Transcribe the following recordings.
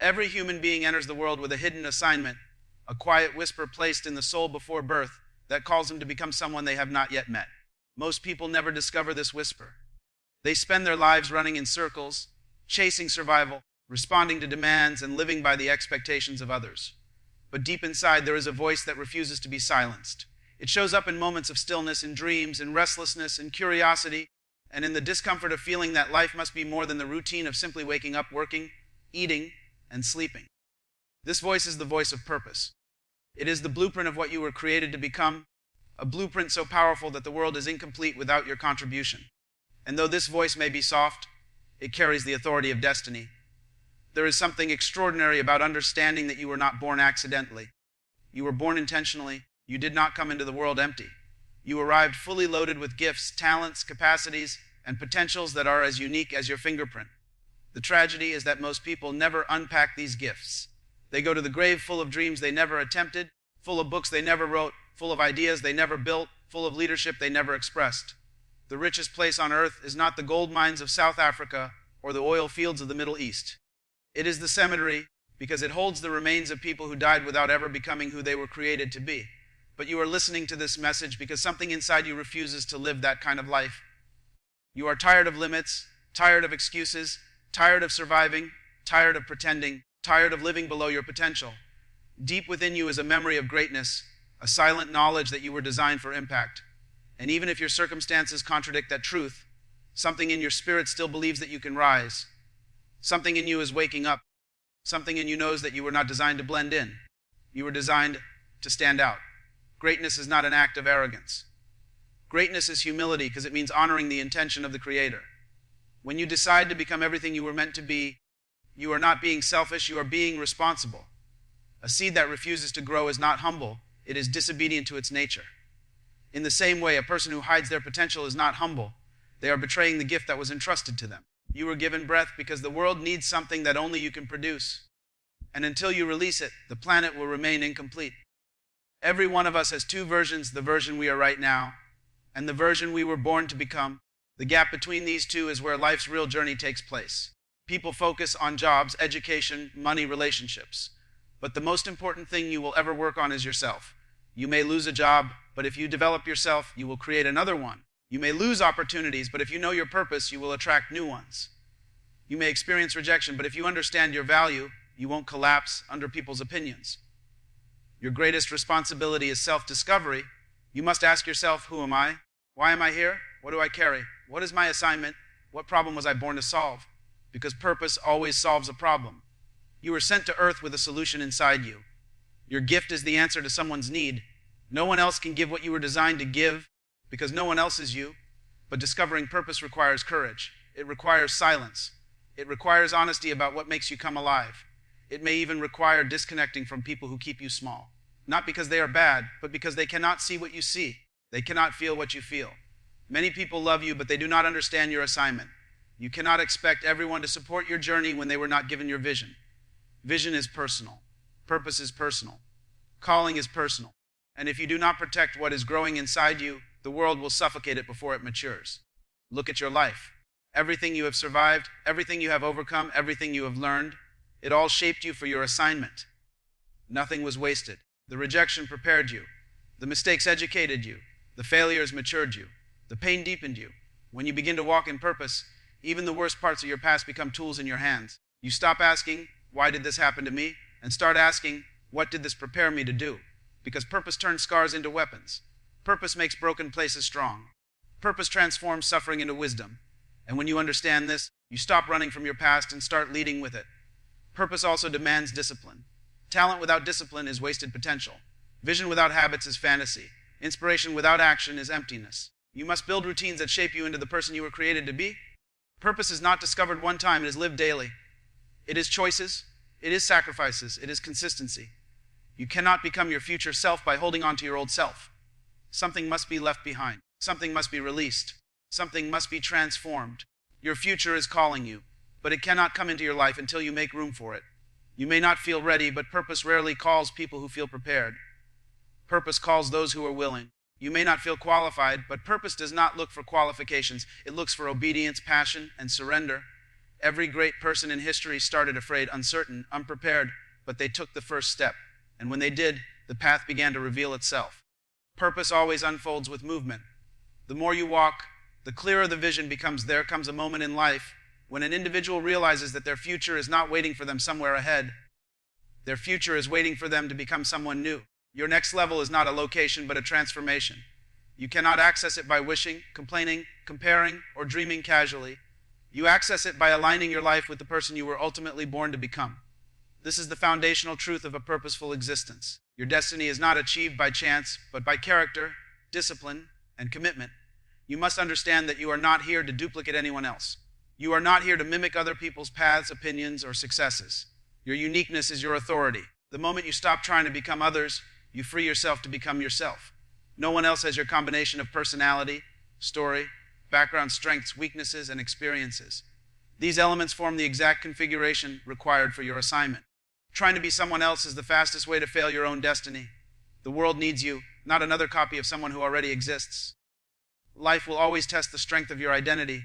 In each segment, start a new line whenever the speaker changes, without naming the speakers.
Every human being enters the world with a hidden assignment, a quiet whisper placed in the soul before birth that calls them to become someone they have not yet met. Most people never discover this whisper. They spend their lives running in circles, chasing survival, responding to demands, and living by the expectations of others. But deep inside, there is a voice that refuses to be silenced. It shows up in moments of stillness, in dreams, in restlessness, in curiosity, and in the discomfort of feeling that life must be more than the routine of simply waking up, working, eating, and sleeping. This voice is the voice of purpose. It is the blueprint of what you were created to become, a blueprint so powerful that the world is incomplete without your contribution. And though this voice may be soft, it carries the authority of destiny. There is something extraordinary about understanding that you were not born accidentally. You were born intentionally. You did not come into the world empty. You arrived fully loaded with gifts, talents, capacities, and potentials that are as unique as your fingerprint. The tragedy is that most people never unpack these gifts. They go to the grave full of dreams they never attempted, full of books they never wrote, full of ideas they never built, full of leadership they never expressed. The richest place on earth is not the gold mines of South Africa or the oil fields of the Middle East. It is the cemetery because it holds the remains of people who died without ever becoming who they were created to be. But you are listening to this message because something inside you refuses to live that kind of life. You are tired of limits, tired of excuses, tired of surviving, tired of pretending, tired of living below your potential. Deep within you is a memory of greatness, a silent knowledge that you were designed for impact. And even if your circumstances contradict that truth, something in your spirit still believes that you can rise. Something in you is waking up. Something in you knows that you were not designed to blend in. You were designed to stand out. Greatness is not an act of arrogance. Greatness is humility because it means honoring the intention of the Creator. When you decide to become everything you were meant to be, you are not being selfish, you are being responsible. A seed that refuses to grow is not humble, it is disobedient to its nature. In the same way, a person who hides their potential is not humble. They are betraying the gift that was entrusted to them. You were given breath because the world needs something that only you can produce. And until you release it, the planet will remain incomplete. Every one of us has two versions, the version we are right now, and the version we were born to become. The gap between these two is where life's real journey takes place. People focus on jobs, education, money, relationships. But the most important thing you will ever work on is yourself. You may lose a job, but if you develop yourself, you will create another one. You may lose opportunities, but if you know your purpose, you will attract new ones. You may experience rejection, but if you understand your value, you won't collapse under people's opinions. Your greatest responsibility is self-discovery. You must ask yourself, who am I? Why am I here? What do I carry? What is my assignment? What problem was I born to solve? Because purpose always solves a problem. You were sent to earth with a solution inside you. Your gift is the answer to someone's need. No one else can give what you were designed to give because no one else is you. But discovering purpose requires courage. It requires silence. It requires honesty about what makes you come alive. It may even require disconnecting from people who keep you small. Not because they are bad, but because they cannot see what you see. They cannot feel what you feel. Many people love you, but they do not understand your assignment. You cannot expect everyone to support your journey when they were not given your vision. Vision is personal. Purpose is personal. Calling is personal. And if you do not protect what is growing inside you, the world will suffocate it before it matures. Look at your life. Everything you have survived, everything you have overcome, everything you have learned, it all shaped you for your assignment. Nothing was wasted. The rejection prepared you. The mistakes educated you. The failures matured you. The pain deepened you. When you begin to walk in purpose, even the worst parts of your past become tools in your hands. You stop asking, why did this happen to me? And start asking, what did this prepare me to do? Because purpose turns scars into weapons. Purpose makes broken places strong. Purpose transforms suffering into wisdom. And when you understand this, you stop running from your past and start leading with it. Purpose also demands discipline. Talent without discipline is wasted potential. Vision without habits is fantasy. Inspiration without action is emptiness. You must build routines that shape you into the person you were created to be. Purpose is not discovered one time, it is lived daily. It is choices, it is sacrifices, it is consistency. You cannot become your future self by holding on to your old self. Something must be left behind. Something must be released. Something must be transformed. Your future is calling you, but it cannot come into your life until you make room for it. You may not feel ready, but purpose rarely calls people who feel prepared. Purpose calls those who are willing. You may not feel qualified, but purpose does not look for qualifications. It looks for obedience, passion, and surrender. Every great person in history started afraid, uncertain, unprepared, but they took the first step. And when they did, the path began to reveal itself. Purpose always unfolds with movement. The more you walk, the clearer the vision becomes. There comes a moment in life when an individual realizes that their future is not waiting for them somewhere ahead. Their future is waiting for them to become someone new. Your next level is not a location, but a transformation. You cannot access it by wishing, complaining, comparing, or dreaming casually. You access it by aligning your life with the person you were ultimately born to become. This is the foundational truth of a purposeful existence. Your destiny is not achieved by chance, but by character, discipline, and commitment. You must understand that you are not here to duplicate anyone else. You are not here to mimic other people's paths, opinions, or successes. Your uniqueness is your authority. The moment you stop trying to become others, you free yourself to become yourself. No one else has your combination of personality, story, background, strengths, weaknesses, and experiences. These elements form the exact configuration required for your assignment. Trying to be someone else is the fastest way to fail your own destiny. The world needs you, not another copy of someone who already exists. Life will always test the strength of your identity.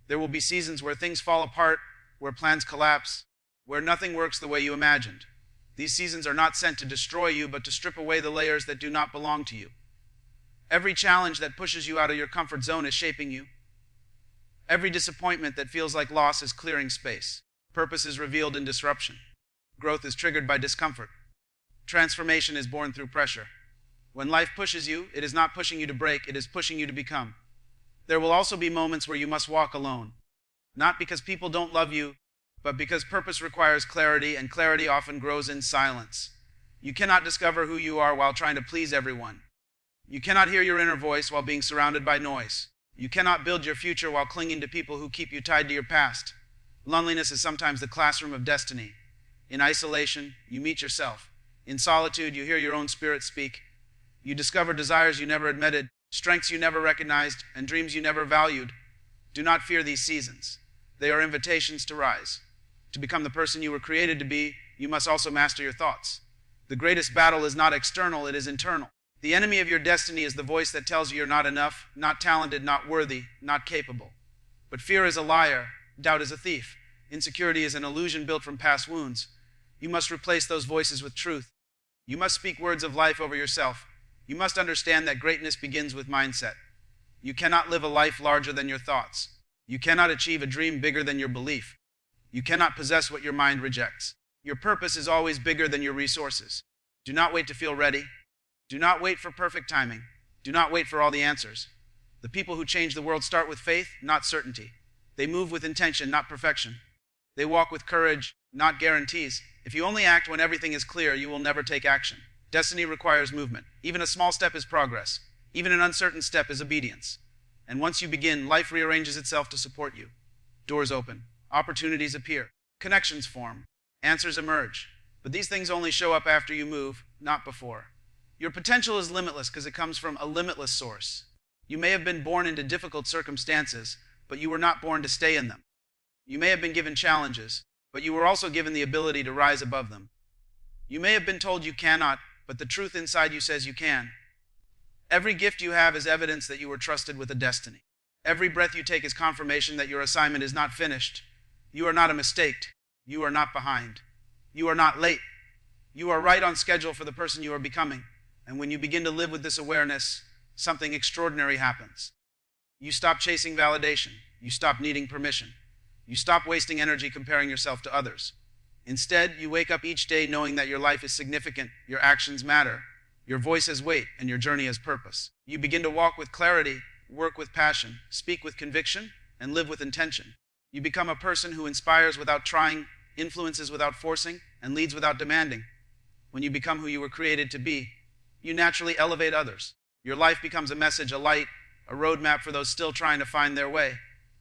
There will be seasons where things fall apart, where plans collapse, where nothing works the way you imagined. These seasons are not sent to destroy you, but to strip away the layers that do not belong to you. Every challenge that pushes you out of your comfort zone is shaping you. Every disappointment that feels like loss is clearing space. Purpose is revealed in disruption. Growth is triggered by discomfort. Transformation is born through pressure. When life pushes you, it is not pushing you to break, it is pushing you to become. There will also be moments where you must walk alone. Not because people don't love you, but because purpose requires clarity, and clarity often grows in silence. You cannot discover who you are while trying to please everyone. You cannot hear your inner voice while being surrounded by noise. You cannot build your future while clinging to people who keep you tied to your past. Loneliness is sometimes the classroom of destiny. In isolation, you meet yourself. In solitude, you hear your own spirit speak. You discover desires you never admitted, strengths you never recognized, and dreams you never valued. Do not fear these seasons. They are invitations to rise. To become the person you were created to be, you must also master your thoughts. The greatest battle is not external, it is internal. The enemy of your destiny is the voice that tells you you're not enough, not talented, not worthy, not capable. But fear is a liar, doubt is a thief, insecurity is an illusion built from past wounds. You must replace those voices with truth. You must speak words of life over yourself. You must understand that greatness begins with mindset. You cannot live a life larger than your thoughts. You cannot achieve a dream bigger than your belief. You cannot possess what your mind rejects. Your purpose is always bigger than your resources. Do not wait to feel ready. Do not wait for perfect timing. Do not wait for all the answers. The people who change the world start with faith, not certainty. They move with intention, not perfection. They walk with courage, not guarantees. If you only act when everything is clear, you will never take action. Destiny requires movement. Even a small step is progress. Even an uncertain step is obedience. And once you begin, life rearranges itself to support you. Doors open. Opportunities appear. Connections form. Answers emerge. But these things only show up after you move, not before. Your potential is limitless because it comes from a limitless source. You may have been born into difficult circumstances, but you were not born to stay in them. You may have been given challenges, but you were also given the ability to rise above them. You may have been told you cannot, but the truth inside you says you can. Every gift you have is evidence that you were trusted with a destiny. Every breath you take is confirmation that your assignment is not finished. You are not a mistake. You are not behind. You are not late. You are right on schedule for the person you are becoming. And when you begin to live with this awareness, something extraordinary happens. You stop chasing validation. You stop needing permission. You stop wasting energy comparing yourself to others. Instead, you wake up each day knowing that your life is significant, your actions matter, your voice has weight, and your journey has purpose. You begin to walk with clarity, work with passion, speak with conviction, and live with intention. You become a person who inspires without trying, influences without forcing, and leads without demanding. When you become who you were created to be, you naturally elevate others. Your life becomes a message, a light, a roadmap for those still trying to find their way.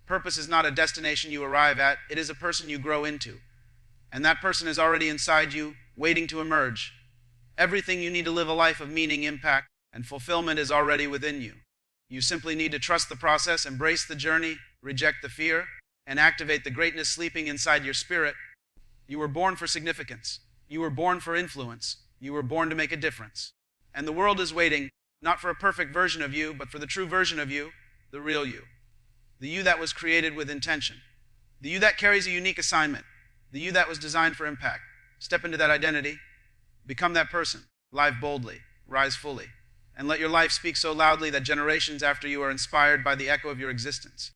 Purpose is not a destination you arrive at, it is a person you grow into. And that person is already inside you, waiting to emerge. Everything you need to live a life of meaning, impact, and fulfillment is already within you. You simply need to trust the process, embrace the journey, reject the fear, and activate the greatness sleeping inside your spirit. You were born for significance. You were born for influence. You were born to make a difference. And the world is waiting, not for a perfect version of you, but for the true version of you, the real you. The you that was created with intention. The you that carries a unique assignment, the you that was designed for impact. Step into that identity, become that person. Live boldly, rise fully, and let your life speak so loudly that generations after you are inspired by the echo of your existence.